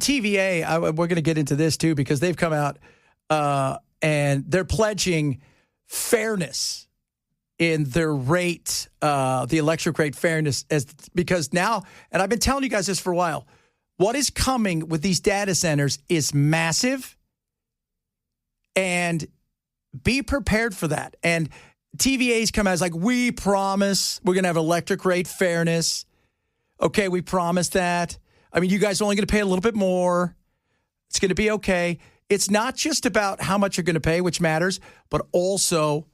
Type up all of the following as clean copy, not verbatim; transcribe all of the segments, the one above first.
TVA, we're going to get into this too because they've come out and they're pledging fairness in their rate, the electric rate fairness, because now, and I've been telling you guys this for a while, what is coming with these data centers is massive, and be prepared for that. And TVA's come out as like, we promise we're going to have electric rate fairness. Okay, we promise that. I mean, you guys are only going to pay a little bit more. It's going to be okay. It's not just about how much you're going to pay, which matters, but also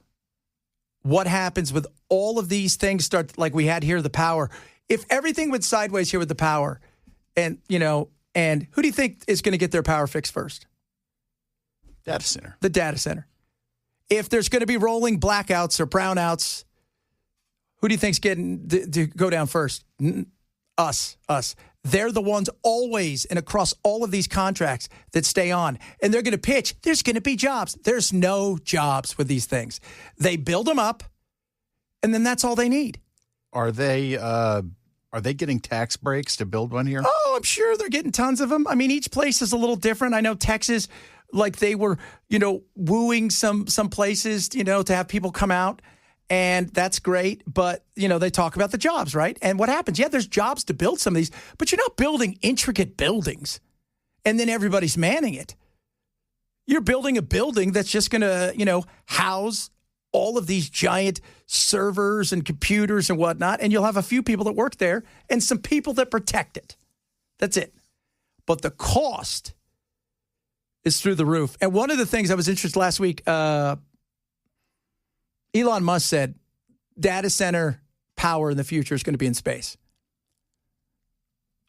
what happens with all of these things start, like we had here, the power. If everything went sideways here with the power, and who do you think is going to get their power fixed first? Data center. The data center. If there's going to be rolling blackouts or brownouts, who do you think's getting to go down first? Us. They're the ones always and across all of these contracts that stay on. And they're going to pitch, there's going to be jobs. There's no jobs with these things. They build them up, and then that's all they need. Are they getting tax breaks to build one here? Oh, I'm sure they're getting tons of them. I mean, each place is a little different. I know Texas, like they were, wooing some places, to have people come out. And that's great. But, they talk about the jobs, right? And what happens? Yeah, there's jobs to build some of these, but you're not building intricate buildings and then everybody's manning it. You're building a building that's just going to, house all of these giant servers and computers and whatnot. And you'll have a few people that work there and some people that protect it. That's it. But the cost is through the roof. And one of the things I was interested last week, Elon Musk said data center power in the future is going to be in space.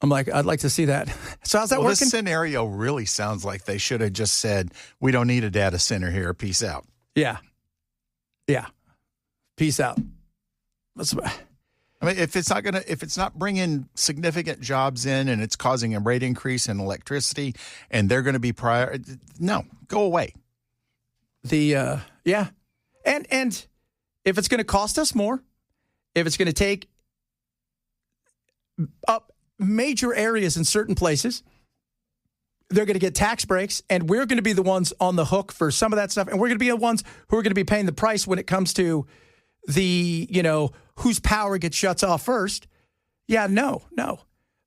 I'm like, I'd like to see that. So how's that working? This scenario really sounds like they should have just said, we don't need a data center here. Peace out. Yeah. Peace out. I mean, if it's not bringing significant jobs in and it's causing a rate increase in electricity and they're going to be no, go away. And if it's going to cost us more, if it's going to take up major areas in certain places, they're going to get tax breaks, and we're going to be the ones on the hook for some of that stuff, and we're going to be the ones who are going to be paying the price when it comes to the, whose power gets shuts off first. Yeah, no.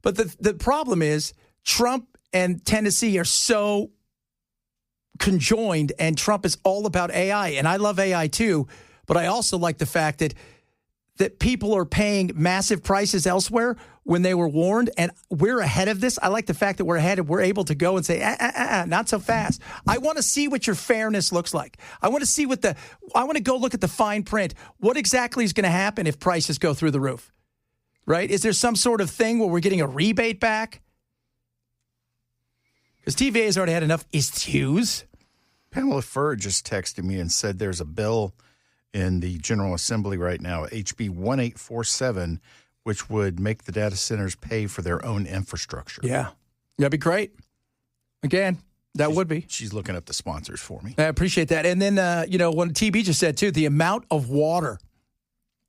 But the problem is Trump and Tennessee are so conjoined, and Trump is all about AI, and I love AI too, but I also like the fact that people are paying massive prices elsewhere when they were warned, and we're ahead of this. I like the fact that we're ahead and we're able to go and say, not so fast. I want to see what your fairness looks like. I want to go look at the fine print. What exactly is going to happen if prices go through the roof, right? Is there some sort of thing where we're getting a rebate back? Because TVA has already had enough issues. Pamela Furr just texted me and said there's a bill in the General Assembly right now, HB 1847, which would make the data centers pay for their own infrastructure. Yeah. That'd be great. Again, would be. She's looking up the sponsors for me. I appreciate that. And then, what TB just said, too, the amount of water.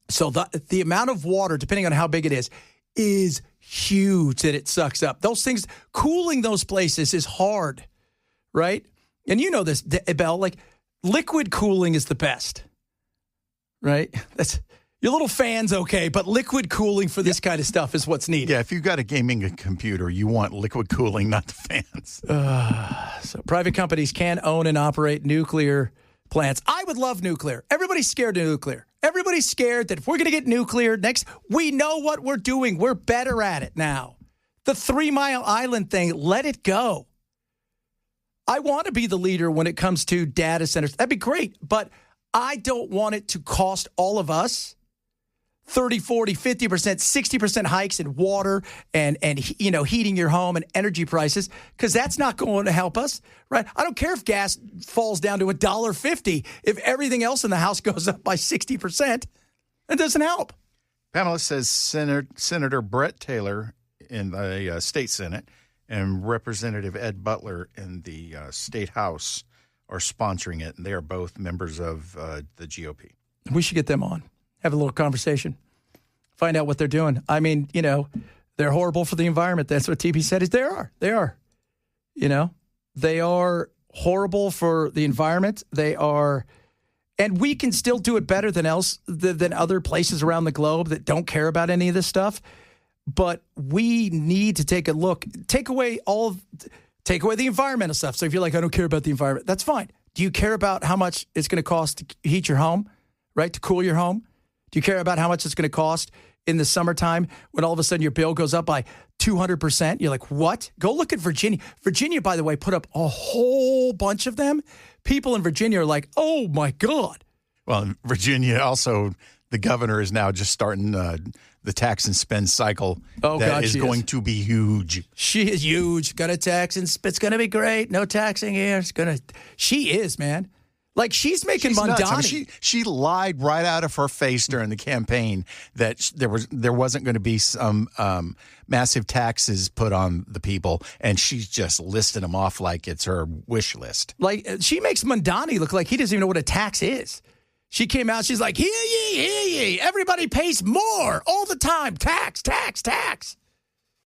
So the amount of water, depending on how big it is huge that it sucks up. Those things, cooling those places is hard, right? And you know this, Bell, like liquid cooling is the best, right? That's your little fan's okay, but liquid cooling for this kind of stuff is what's needed. Yeah, if you've got a gaming computer, you want liquid cooling, not the fans. So private companies can own and operate nuclear plants. I would love nuclear. Everybody's scared of nuclear. Everybody's scared that if we're going to get nuclear next, we know what we're doing. We're better at it now. The 3 Mile Island thing, let it go. I want to be the leader when it comes to data centers. That'd be great, but I don't want it to cost all of us 30, 40, 50%, 60% hikes in water and heating your home and energy prices, because that's not going to help us, right? I don't care if gas falls down to $1.50. If everything else in the house goes up by 60%, it doesn't help. Pamela says Senator Brett Taylor in the state Senate and Representative Ed Butler in the state House are sponsoring it, and they are both members of the GOP. We should get them on, have a little conversation, find out what they're doing. I mean, they're horrible for the environment. That's what TB said. They are. You know, they are horrible for the environment. They are, and we can still do it better than other places around the globe that don't care about any of this stuff. But we need to take a look, take away the environmental stuff. So if you're like, I don't care about the environment, that's fine. Do you care about how much it's going to cost to heat your home, right? To cool your home? Do you care about how much it's going to cost in the summertime when all of a sudden your bill goes up by 200%? You're like, what? Go look at Virginia. Virginia, by the way, put up a whole bunch of them. People in Virginia are like, oh, my God. Well, in Virginia also, the governor is now just starting the tax and spend cycle that is going to be huge. She is huge. Got a tax and it's going to be great. No taxing here. She is, man. Like, she's making Mondani. I mean, she lied right out of her face during the campaign that there wasn't going to be some massive taxes put on the people, and she's just listing them off like it's her wish list. Like, she makes Mondani look like he doesn't even know what a tax is. She came out, she's like, hear ye, everybody pays more all the time. Tax, tax, tax.